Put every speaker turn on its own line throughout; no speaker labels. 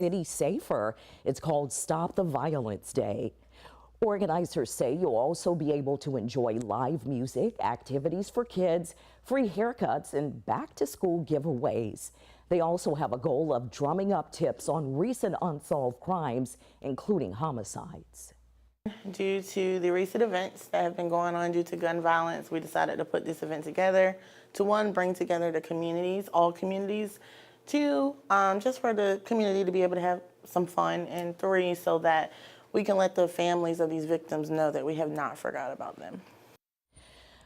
city safer. It's called Stop the Violence Day. Organizers say you'll also be able to enjoy live music, activities for kids, free haircuts, and back to school giveaways. They also have a goal of drumming up tips on recent unsolved crimes, including homicides.
Due to the recent events that have been going on due to gun violence, we decided to put this event together to, one, bring together the communities, all communities, two, just for the community to be able to have some fun, and three, so that we can let the families of these victims know that we have not forgot about them.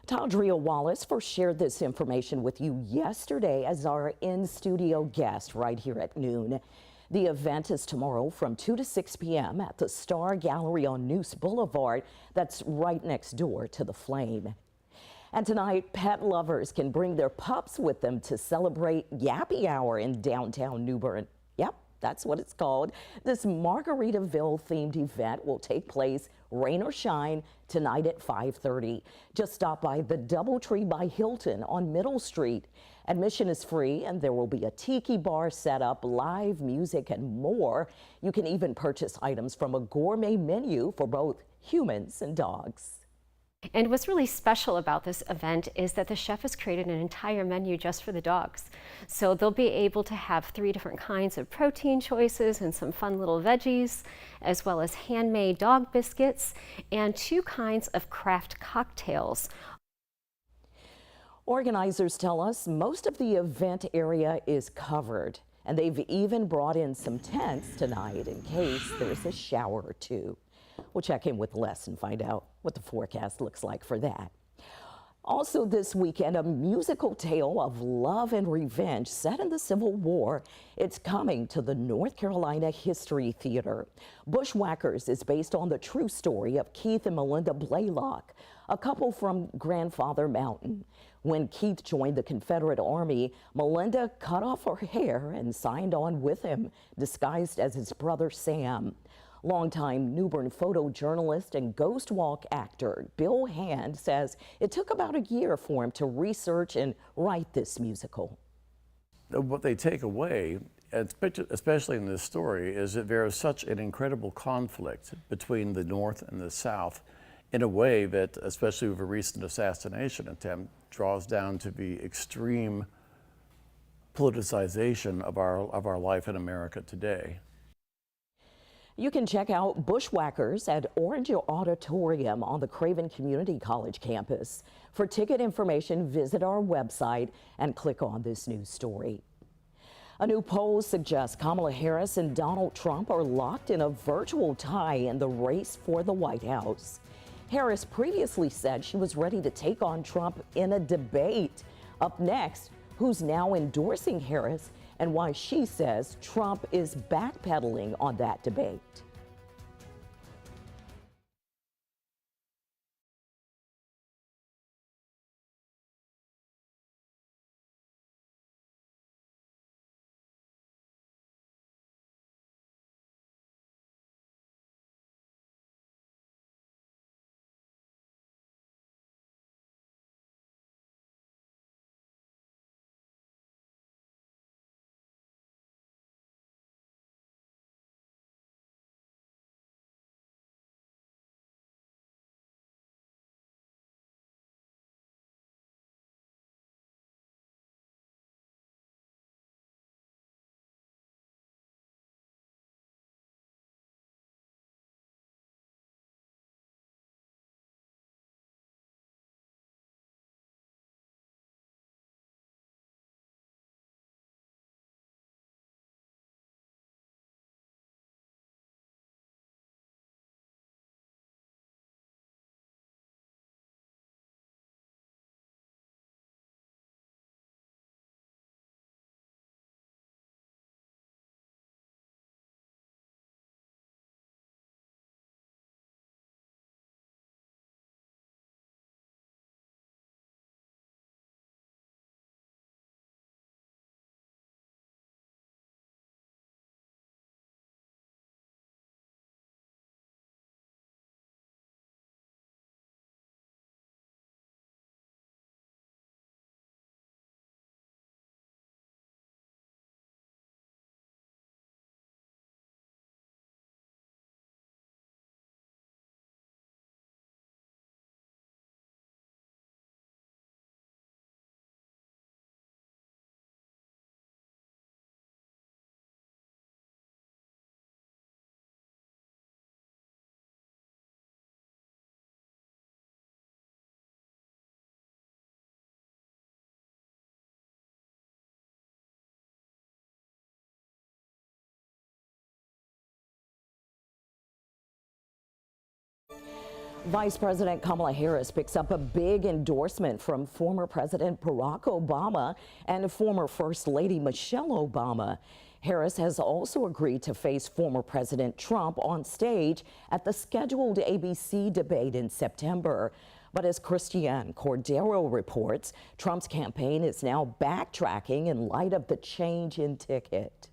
Tadria Wallace first shared this information with you yesterday as our in-studio guest right here at noon. The event is tomorrow from 2 to 6 p.m. at the Star Gallery on Noose Boulevard. That's right next door to the Flame. And tonight, pet lovers can bring their pups with them to celebrate Yappy Hour in downtown New Bern. Yep, that's what it's called. This Margaritaville themed event will take place rain or shine tonight at 5:30. Just stop by the DoubleTree by Hilton on Middle Street. Admission is free and there will be a tiki bar set up, live music and more. You can even purchase items from a gourmet menu for both humans and dogs.
And what's really special about this event is that the chef has created an entire menu just for the dogs. So they'll be able to have 3 different kinds of protein choices and some fun little veggies, as well as handmade dog biscuits and 2 kinds of craft cocktails.
Organizers tell us most of the event area is covered, and they've even brought in some tents tonight in case there's a shower or two. We'll check in with Les and find out what the forecast looks like for that. Also this weekend, a musical tale of love and revenge set in the Civil War. It's coming to the North Carolina History Theater. Bushwhackers is based on the true story of Keith and Melinda Blaylock, a couple from Grandfather Mountain. When Keith joined the Confederate Army, Melinda cut off her hair and signed on with him, disguised as his brother Sam. Longtime New Bern photojournalist and Ghost Walk actor Bill Hand says it took about a year for him to research and write this musical.
What they take away, especially in this story, is that there is such an incredible conflict between the North and the South in a way that, especially with a recent assassination attempt, draws down to the extreme politicization of our life in America today.
You can check out Bushwhackers at Orange Auditorium on the Craven Community College campus. For ticket information, visit our website and click on this news story. A new poll suggests Kamala Harris and Donald Trump are locked in a virtual tie in the race for the White House. Harris previously said she was ready to take on Trump in a debate. Up next, who's now endorsing Harris and why she says Trump is backpedaling on that debate. Vice President Kamala Harris picks up a big endorsement from former President Barack Obama and former First Lady Michelle Obama. Harris has also agreed to face former President Trump on stage at the scheduled ABC debate in September. But as Christiane Cordero reports, Trump's campaign is now backtracking in light of the change in ticket.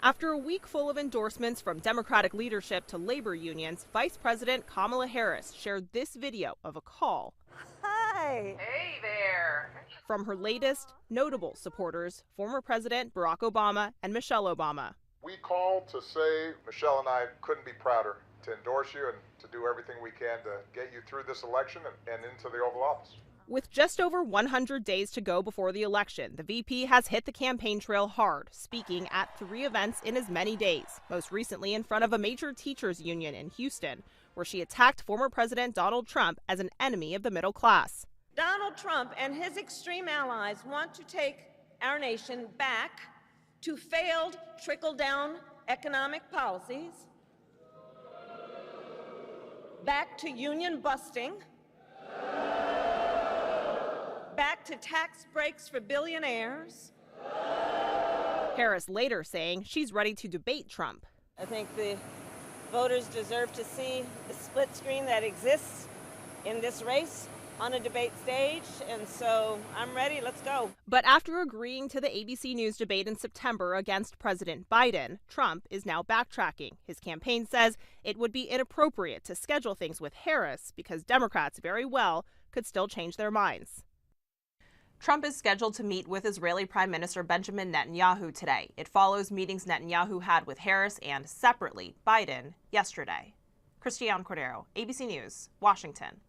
After a week full of endorsements from Democratic leadership to labor unions, Vice President Kamala Harris shared this video of a call.
Hi. Hey there.
From her latest notable supporters, former President Barack Obama and Michelle Obama.
We called to say Michelle and I couldn't be prouder to endorse you and to do everything we can to get you through this election and into the Oval Office.
With just over 100 days to go before the election, the VP has hit the campaign trail hard, speaking at 3 events in as many days, most recently in front of a major teachers union in Houston, where she attacked former President Donald Trump as an enemy of the middle class.
Donald Trump and his extreme allies want to take our nation back to failed trickle-down economic policies, back to union busting, back to tax breaks for billionaires.
Harris later saying she's ready to debate Trump.
I think the voters deserve to see the split screen that exists in this race on a debate stage, and so I'm ready. Let's go.
But after agreeing to the ABC News debate in September against President Biden, Trump is now backtracking. His campaign says it would be inappropriate to schedule things with Harris because Democrats very well could still change their minds. Trump is scheduled to meet with Israeli Prime Minister Benjamin Netanyahu today. It follows meetings Netanyahu had with Harris and, separately, Biden yesterday. Christiane Cordero, ABC News, Washington.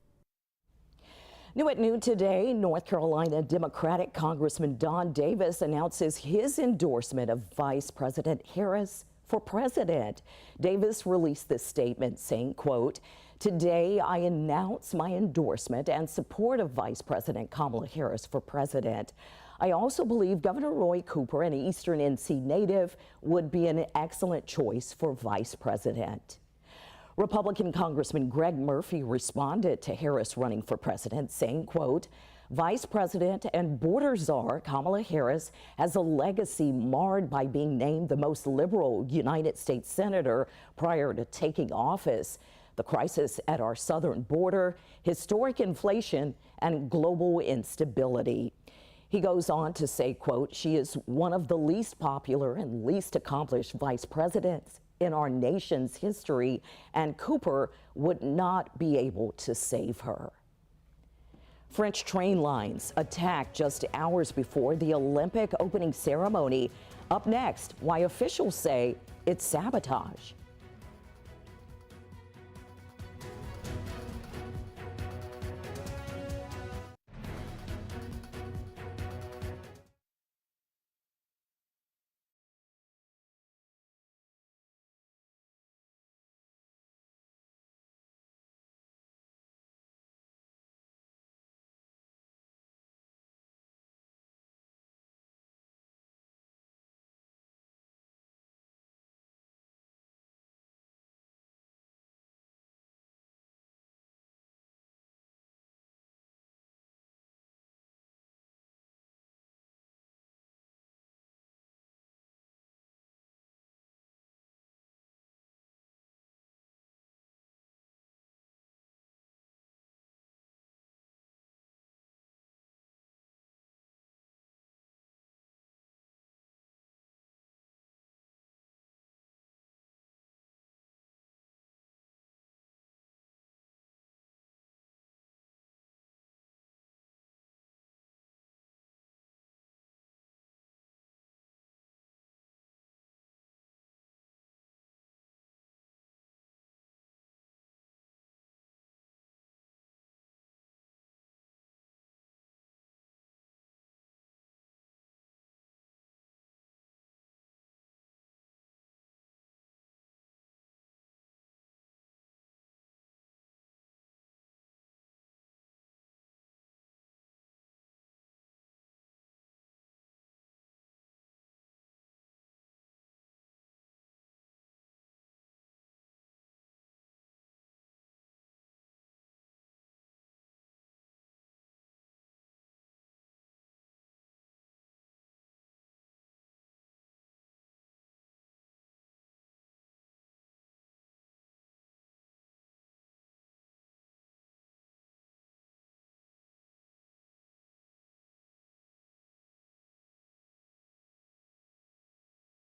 New at noon today, North Carolina Democratic Congressman Don Davis announces his endorsement of Vice President Harris for president. Davis released this statement saying, quote, "Today I announce my endorsement and support of Vice President Kamala Harris for president. I also believe Governor Roy Cooper, an Eastern NC native, would be an excellent choice for vice president." Republican Congressman Greg Murphy responded to Harris running for president, saying, quote, "Vice President and border czar Kamala Harris has a legacy marred by being named the most liberal United States senator prior to taking office. The crisis at our southern border, historic inflation, and global instability." He goes on to say, quote, "She is one of the least popular and least accomplished vice presidents in our nation's history, and Cooper would not be able to save her." French train lines attacked just hours before the Olympic opening ceremony. Up next, why officials say it's sabotage.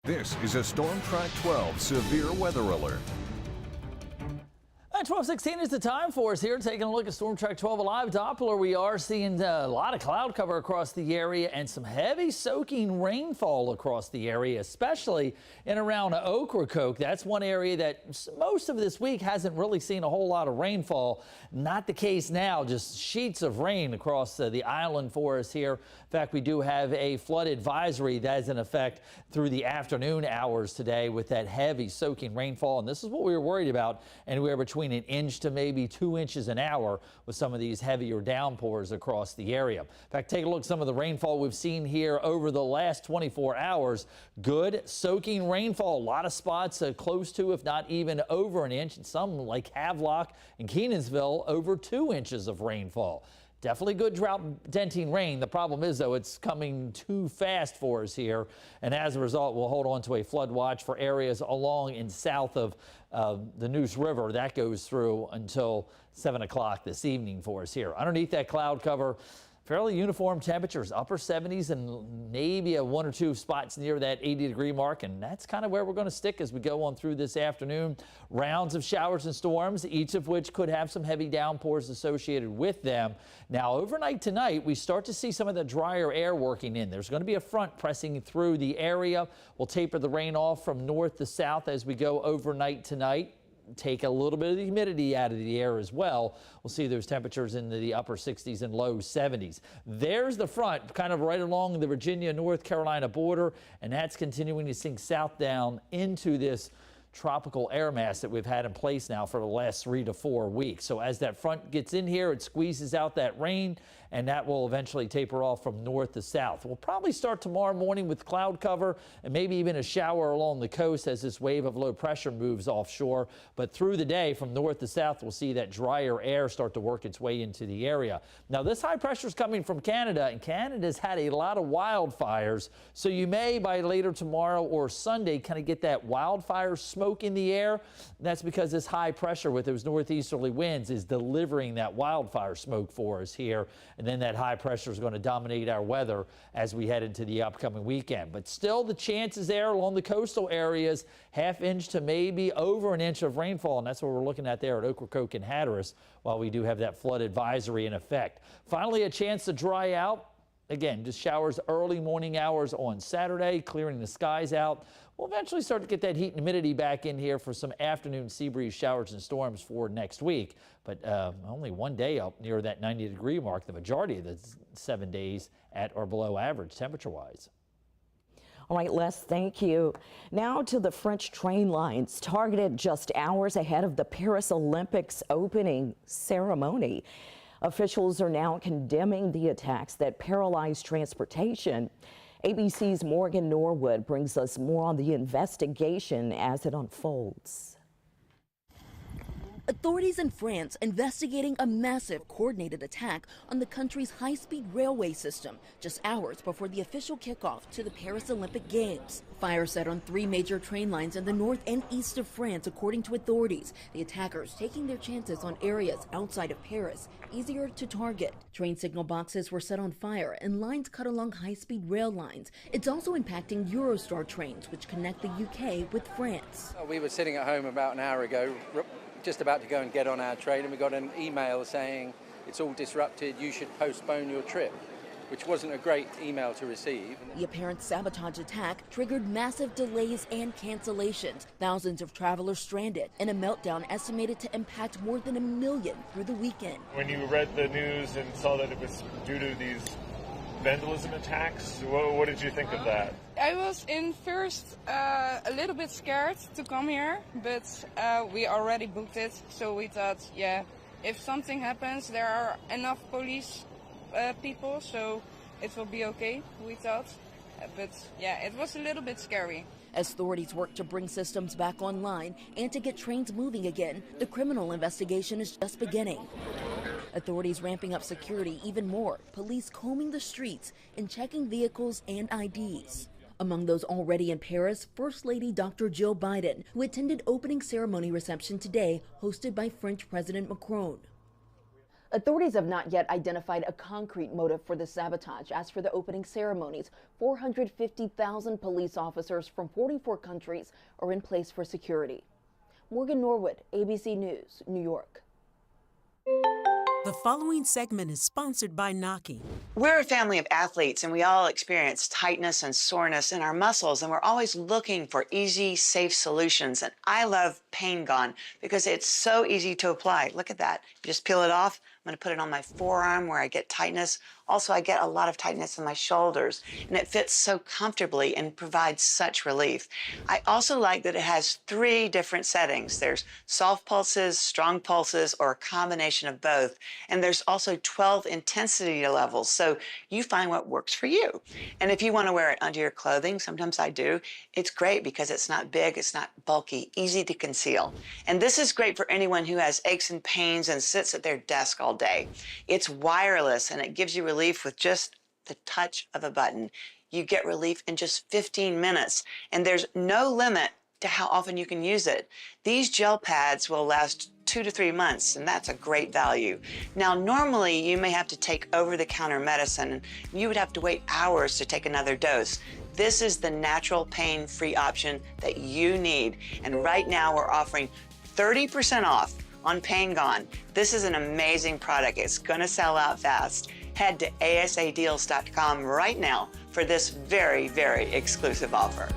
This is a Storm Track 12 severe weather alert.
12:16 is the time for us here. Taking a look at Storm Track 12 Alive Doppler. We are seeing a lot of cloud cover across the area and some heavy soaking rainfall across the area, especially in around Ocracoke. That's one area that most of this week hasn't really seen a whole lot of rainfall. Not the case now, just sheets of rain across the island for us here. In fact, we do have a flood advisory that is in effect through the afternoon hours today with that heavy soaking rainfall. And this is what we were worried about, anywhere between an inch to maybe 2 inches an hour with some of these heavier downpours across the area. In fact, take a look at some of the rainfall we've seen here over the last 24 hours. Good soaking rainfall. A lot of spots close to, if not even over an inch, and some like Havelock and Kenansville over 2 inches of rainfall. Definitely good drought denting rain. The problem is, though, it's coming too fast for us here. And as a result, we'll hold on to a flood watch for areas along and south of the Neuse River. That goes through until 7 o'clock this evening for us here. Underneath that cloud cover, fairly uniform temperatures, upper 70s and maybe a 1 or 2 spots near that 80-degree mark. And that's kind of where we're going to stick as we go on through this afternoon. Rounds of showers and storms, each of which could have some heavy downpours associated with them. Now, overnight tonight, we start to see some of the drier air working in. There's going to be a front pressing through the area. We'll taper the rain off from north to south as we go overnight tonight. Take a little bit of the humidity out of the air as well. We'll see those temperatures in the upper 60s and low 70s. There's the front, kind of right along the Virginia-North Carolina border, and that's continuing to sink south down into this tropical air mass that we've had in place now for the last 3 to 4 weeks. So as that front gets in here, it squeezes out that rain, and that will eventually taper off from north to south. We'll probably start tomorrow morning with cloud cover and maybe even a shower along the coast as this wave of low pressure moves offshore. But through the day from north to south, we'll see that drier air start to work its way into the area. Now, this high pressure is coming from Canada, and Canada's had a lot of wildfires. So you may, by later tomorrow or Sunday, kind of get that wildfire smoke in the air. That's because this high pressure with those northeasterly winds is delivering that wildfire smoke for us here. And then that high pressure is going to dominate our weather as we head into the upcoming weekend. But still, the chances there along the coastal areas, ½ inch to maybe over an inch of rainfall. And that's what we're looking at there at Ocracoke and Hatteras, while we do have that flood advisory in effect. Finally, a chance to dry out. Again, just showers early morning hours on Saturday, clearing the skies out. We'll eventually start to get that heat and humidity back in here for some afternoon sea breeze showers and storms for next week. But only one day up near that 90-degree mark, the majority of the 7 days at or below average temperature-wise.
All right, Les, thank you. Now to the French train lines, targeted just hours ahead of the Paris Olympics opening ceremony. Officials are now condemning the attacks that paralyzed transportation. ABC's Morgan Norwood brings us more on the investigation as it unfolds.
Authorities in France investigating a massive coordinated attack on the country's high-speed railway system just hours before the official kickoff to the Paris Olympic Games. Fire set on 3 major train lines in the north and east of France, according to authorities. The attackers taking their chances on areas outside of Paris, easier to target. Train signal boxes were set on fire and lines cut along high-speed rail lines. It's also impacting Eurostar trains, which connect the UK with France.
We were sitting at home about an hour ago, just about to go and get on our train, and we got an email saying it's all disrupted, you should postpone your trip, which wasn't a great email to receive.
The apparent sabotage attack triggered massive delays and cancellations. Thousands of travelers stranded, and a meltdown estimated to impact more than 1 million through the weekend.
When you read the news and saw that it was due to these vandalism attacks, what did you think of that?
I was in first a little bit scared to come here, but we already booked it, so we thought, yeah, if something happens, there are enough police people, so it will be okay, we thought. But yeah, it was a little bit scary.
As authorities work to bring systems back online and to get trains moving again, the criminal investigation is just beginning. Authorities ramping up security even more, police combing the streets and checking vehicles and IDs. Among those already in Paris, First Lady Dr. Jill Biden, who attended opening ceremony reception today, hosted by French President Macron. Authorities have not yet identified a concrete motive for the sabotage. As for the opening ceremonies, 450,000 police officers from 44 countries are in place for security. Morgan Norwood, ABC News, New York.
The following segment is sponsored by Naki.
We're a family of athletes, and we all experience tightness and soreness in our muscles, and we're always looking for easy, safe solutions. And I love Pain Gone because it's so easy to apply. Look at that. You just peel it off. I'm going to put it on my forearm where I get tightness. Also, I get a lot of tightness in my shoulders, and it fits so comfortably and provides such relief. I also like that it has 3 different settings. There's soft pulses, strong pulses, or a combination of both. And there's also 12 intensity levels, so you find what works for you. And if you want to wear it under your clothing, sometimes I do, it's great because it's not big, it's not bulky, easy to conceal. And this is great for anyone who has aches and pains and sits at their desk all day. It's wireless, and it gives you relief with just the touch of a button. You get relief in just 15 minutes, and there's no limit to how often you can use it. These gel pads will last 2 to 3 months, and that's a great value. Now, normally you may have to take over-the-counter medicine, and you would have to wait hours to take another dose. This is the natural pain-free option that you need, and right now we're offering 30% off on Pain Gone. This is an amazing product. It's gonna sell out fast. Head to asadeals.com right now for this very, very exclusive offer.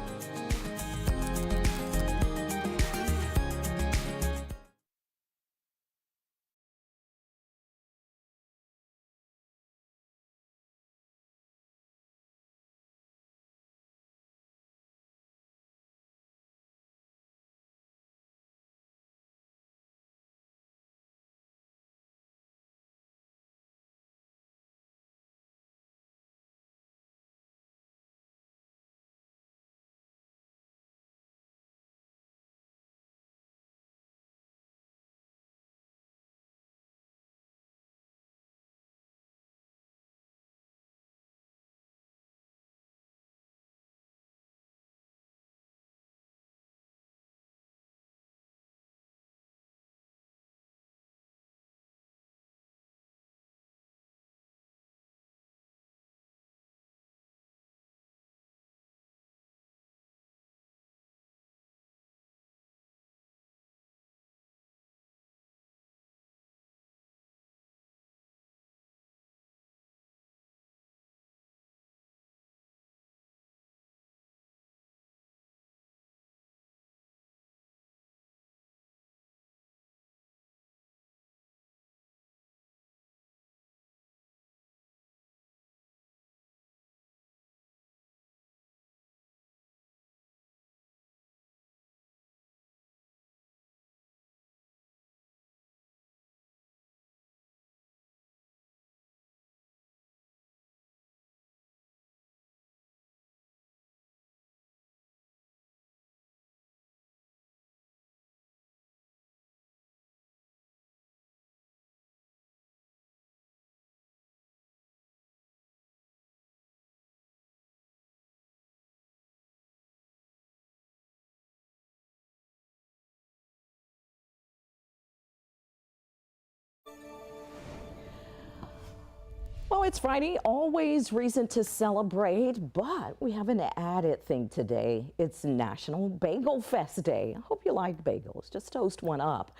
Well, it's Friday, always reason to celebrate, but we have an added thing today. It's National Bagel Fest Day. I hope you like bagels. Just toast one up.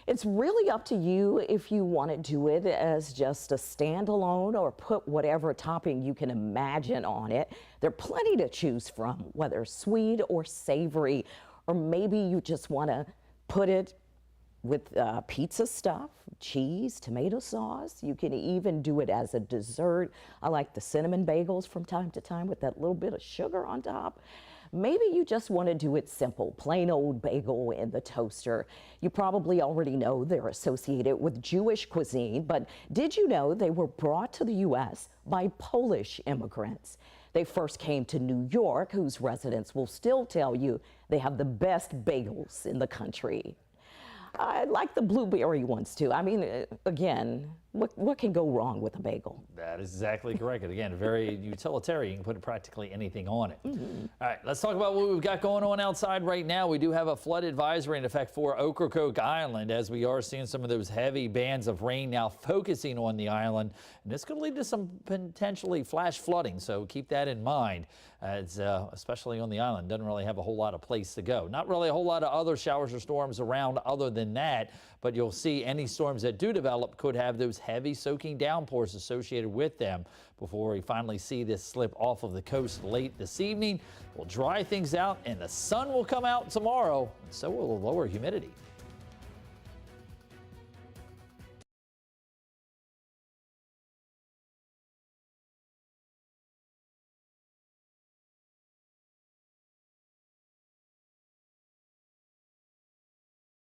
It's really up to you if you want to do it as just a standalone or put whatever topping you can imagine on it. There are plenty to choose from, whether sweet or savory, or maybe you just want to put it with pizza stuff, cheese, tomato sauce. You can even do it as a dessert. I like the cinnamon bagels from time to time with that little bit of sugar on top. Maybe you just want to do it simple, plain old bagel in the toaster. You probably already know they're associated with Jewish cuisine, but did you know they were brought to the U.S. by Polish immigrants? They first came to New York, whose residents will still tell you they have the best bagels in the country. I like the blueberry ones too. I mean, again, What can go wrong with a bagel?
That is exactly correct. And again, very utilitarian. You can put practically anything on it. All right, let's talk about what we've got going on outside right now. We do have a flood advisory in effect for Ocracoke Island, as we are seeing some of those heavy bands of rain now focusing on the island. And this could lead to some potentially flash flooding, so keep that in mind. Especially on the island, doesn't really have a whole lot of place to go. Not really a whole lot of other showers or storms around other than that, but you'll see any storms that do develop could have those heavy soaking downpours associated with them before we finally see this slip off of the coast late this evening. We'll dry things out and the sun will come out tomorrow, and so will the lower humidity.